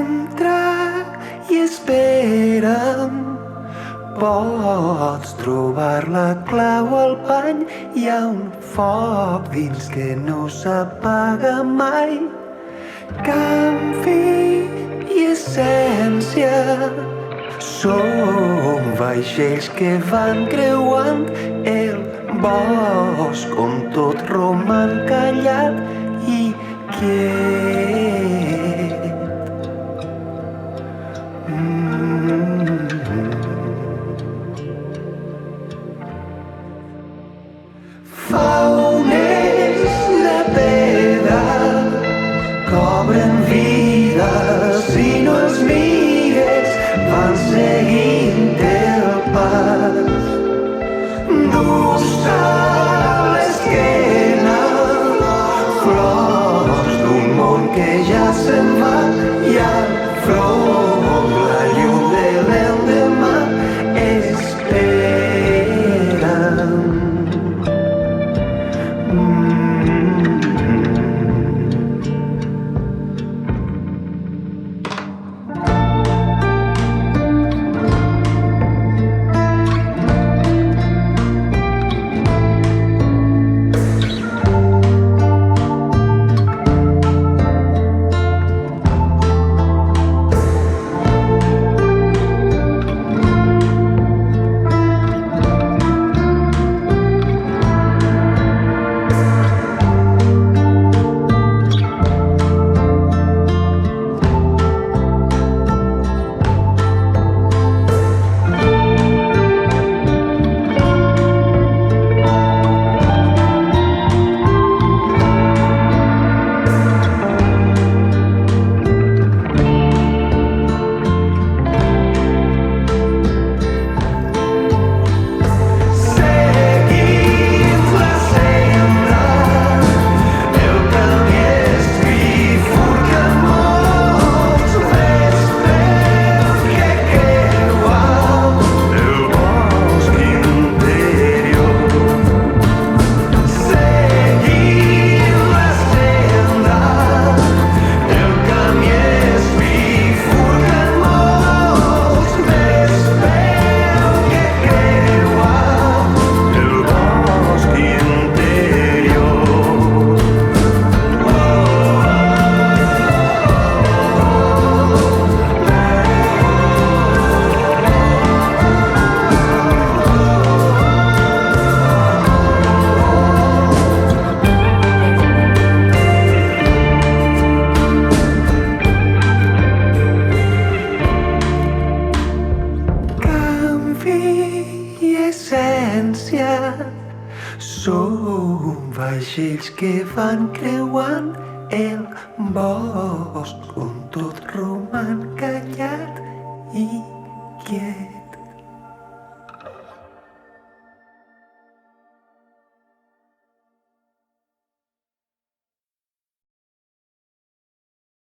Entra i espera'm. Pots trobar la clau al pany. Hi ha un foc dins que no s'apaga mai. Canvi i essència. Som vaixells que van creuant el bosc on tot roman callat i quiet. Faunes de pedra cobren vides i no els mires, van seguint el pas. Dus a l'esquena flors d'un món que ja se'n va i al front la llum de l'endemà espera. Som vaixells que van creuant el bosc on tot roman callat i quiet.